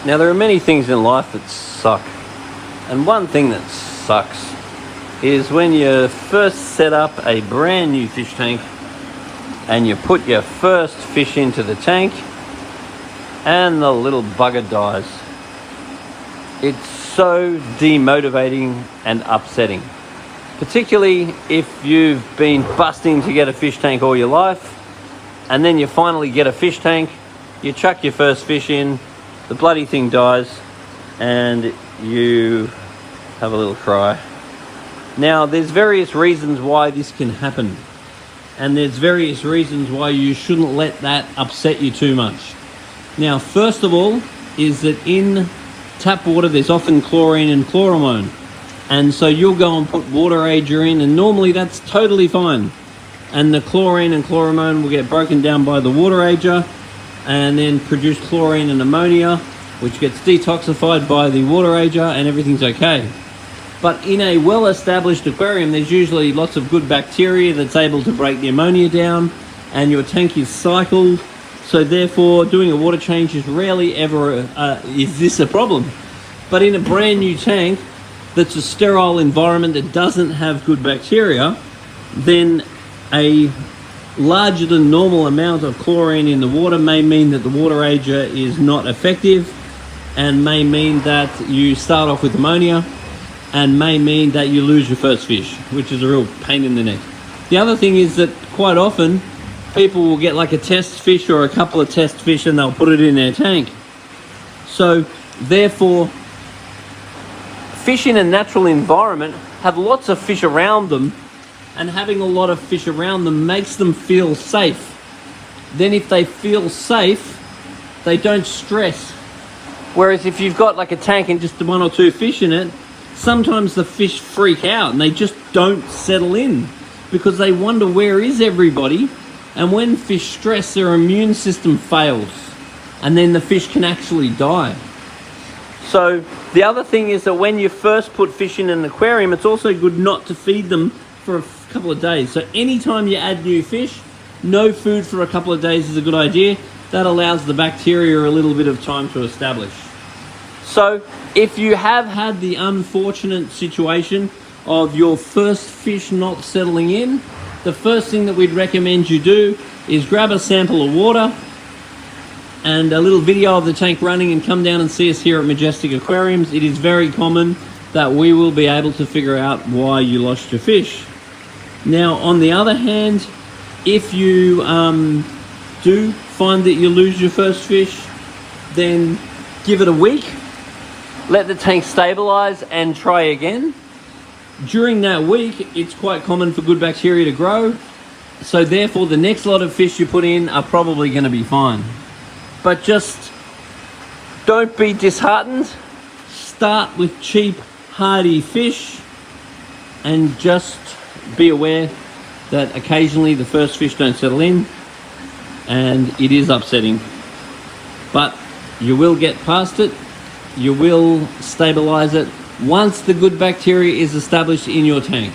Now, there are many things in life that suck, and one thing that sucks is when you first set up a brand new fish tank and you put your first fish into the tank and the little bugger dies. It's so demotivating and upsetting, particularly if you've been busting to get a fish tank all your life, and then you finally get a fish tank, you chuck your first fish in, the bloody thing dies, and you have a little cry. Now, there's various reasons why this can happen, and there's various reasons why you shouldn't let that upset you too much. Now, first of all, is that in tap water there's often chlorine and chloramine, and so you'll go and put water ager in, and normally that's totally fine, and the chlorine and chloramine will get broken down by the water ager and then produce chlorine and ammonia, which gets detoxified by the water ager, and everything's okay. But in a well-established aquarium, there's usually lots of good bacteria that's able to break the ammonia down, and your tank is cycled, so therefore doing a water change is rarely ever is this a problem. But in a brand new tank that's a sterile environment that doesn't have good bacteria, then a larger than normal amount of chlorine in the water may mean that the water ager is not effective, and may mean that you start off with ammonia, and may mean that you lose your first fish, which is a real pain in the neck. The other thing is that quite often people will get like a test fish or a couple of test fish and they'll put it in their tank. So therefore, fish in a natural environment have lots of fish around them, and having a lot of fish around them makes them feel safe. Then if they feel safe, they don't stress. Whereas if you've got like a tank and just one or two fish in it, sometimes the fish freak out and they just don't settle in because they wonder where is everybody. And when fish stress, their immune system fails, and then the fish can actually die. So the other thing is that when you first put fish in an aquarium, it's also good not to feed them for a couple of days. So anytime you add new fish, no food for a couple of days is a good idea. That allows the bacteria a little bit of time to establish. So if you have had the unfortunate situation of your first fish not settling in, the first thing that we'd recommend you do is grab a sample of water and a little video of the tank running and come down and see us here at Majestic Aquariums. It is very common that we will be able to figure out why you lost your fish. Now, on the other hand, if you do find that you lose your first fish, then give it a week, let the tank stabilize and try again. During that week, it's quite common for good bacteria to grow, so therefore the next lot of fish you put in are probably going to be fine. But just don't be disheartened. Start with cheap, hardy fish, and just be aware that occasionally the first fish don't settle in, and it is upsetting. But you will get past it. You will stabilize it once the good bacteria is established in your tank.